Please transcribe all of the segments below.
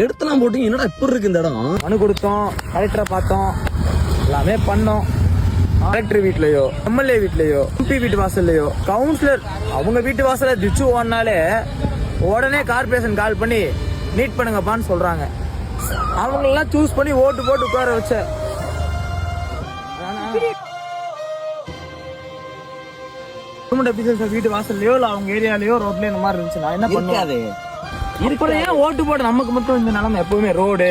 எடுத்துலாம் போட்டு என்னடா இப்படி இருக்கு இந்த இடம்? மனு கொடுத்தோம், கலெக்டரை பார்த்தோம், எல்லாமே பண்ணோம். கலெக்டர் வீட்லயோ, எம்எல்ஏ வீட்லயோ, எம்பி வீட்டு வாசல்லையோ, கவுன்சிலர் அவங்க வீட்டு வாசல திச்சு ஓடினாலே உடனே கார்பரேஷன் கால் பண்ணி மீட் பண்ணுங்கப்பான்னு சொல்றாங்க. அவங்களெல்லாம் சூஸ் பண்ணி ஓட்டு போட்டு உட்கார வச்ச கவர்மெண்ட் ஆபீசர்ஸ் வீட்டு வாசல்லையோ இல்ல அவங்க ஏரியாலயோ ரோட்ல இந்த மாதிரி இருந்துச்சுன்னா என்ன பண்ணுவாங்க? ஏன் ஓட்டு போட்டு நமக்கு மட்டும் இந்த நிலைமை எப்பவுமே ரோடு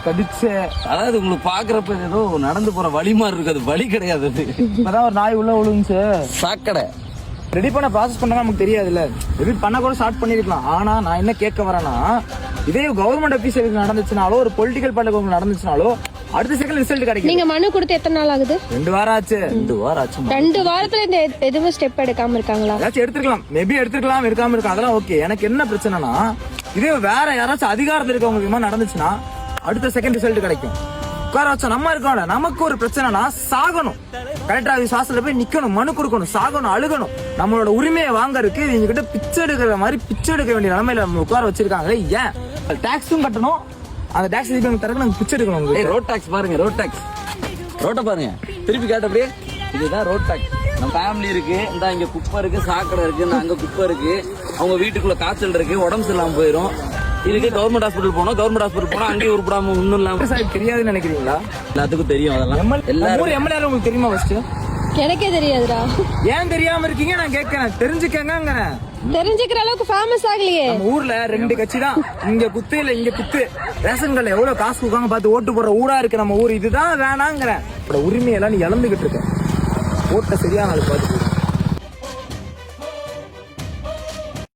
கடிச்சு, அதாவது உங்களுக்கு பாக்குறப்ப ஏதோ நடந்து போற வழி மாதிரி இருக்கு, அது வழி கிடையாது. இப்பதான் ஒரு நாய் உள்ள விழுந்துச்சு. சாக்கடை ரெடி பண்ண ப்ராசஸ் பண்ணா நமக்கு தெரியாதுல்ல, ரெடி பண்ண கூட ஸ்டார்ட் பண்ணிருக்கலாம். ஆனா நான் என்ன கேட்க வரேன்னா, இதே கவர்மெண்ட் ஆபீசருக்கு நடந்துச்சுனாலோ ஒரு பொலிட்டிக்கல் பார்ட்டிக்கு நடந்துச்சுனாலோ அடுத்த செகண்ட் ரிசல்ட் கிடைக்கும். நீங்க மனு கொடுத்து எத்தனை நாள் ஆகுது? 2 வாரம் ஆச்சு. 2 வாரம் ஆச்சு. 2 வாரத்துல இந்த எதுவும் ஸ்டெப் எடுக்காம இருக்காங்களா? ஏதாச்சும் எடுத்துக்கலாம், மேபி எடுத்துக்கலாம், இருக்காம இருக்கா, அதெல்லாம் ஓகே. எனக்கு என்ன பிரச்சனைனா, இதே வேற யாராச்சும் அதிகாரத்தில் இருக்கவங்களுக்கு நடந்துச்சுன்னா அடுத்த செகண்ட் ரிசல்ட் கிடைக்கும். உட்கார வச்சா நம்ம இருக்கோம்ல, நமக்கு ஒரு பிரச்சனைனா சாகணும், கலெக்டர் ஆபீஸ் வாசல்ல போய் நிக்கணும், மனு கொடுக்கணும், சாகணும், அழுகணும். நம்மளோட உரிமையை வாங்கறதுக்கு இவங்க கிட்ட பிச்சை எடுக்கிற மாதிரி பிச்சை எடுக்க வேண்டிய நிலைமையில நம்ம உட்கார வச்சிருக்காங்க. ஏன் டாக்ஸும் கட்டணும், அந்த டாக்ஸ் தரக்கு நாங்க பிச்சை எடுக்கணும். ரோட் டாக்ஸ் பாருங்க, ரோட் டாக்ஸ், ரோட்டை பாருங்க, திருப்பி கேட்டபடியே இதுதான் ரோட் டாக்ஸ். நம்ம ஃபேமிலி இருக்கு, இந்த இங்க குப்பை இருக்கு, சாக்கடை இருக்கு, இந்த அங்க குப்பை இருக்கு, அவங்க வீட்டுக்குள்ள காய்ச்சல் இருக்கு, உடம்பு சரியில்லாம போயிடும். இதுக்கு கவர்மெண்ட் ஹாஸ்பிட்டல் போனோம், கவர்மெண்ட் ஹாஸ்பிட்டல் போனா அங்கேயும் உருப்படாம ஒண்ணும் இல்லாம. தெரியாதுன்னு நினைக்கிறீங்களா? எல்லாத்துக்கும் தெரியும். அதெல்லாம் எல்லாரும் எம்எல்ஏ உங்களுக்கு தெரியுமா? ஃபர்ஸ்ட் எனக்கே தெரியாதுடா. ஏன் தெரியாம இருக்கீங்க? நான் கேட்கிறேன், தெரிஞ்சுக்கங்க. தெரிஞ்சுக்கிற அளவுக்கு ஃபேமஸ் ஆகலையே. நம்ம ஊர்ல 2 கட்சி தான், இங்க குத்து இல்ல இங்க குத்து. ரேஷன் கார்டுல எவ்வளவு காசு கொடுக்காங்க பார்த்து ஓட்டு போடுற ஊரா இருக்கு நம்ம ஊர். இதுதான் வேணாங்கிற உரிமையெல்லாம் நீ இழந்துகிட்டு இருக்க. ஓட்ட சரியான ஆளு பார்த்து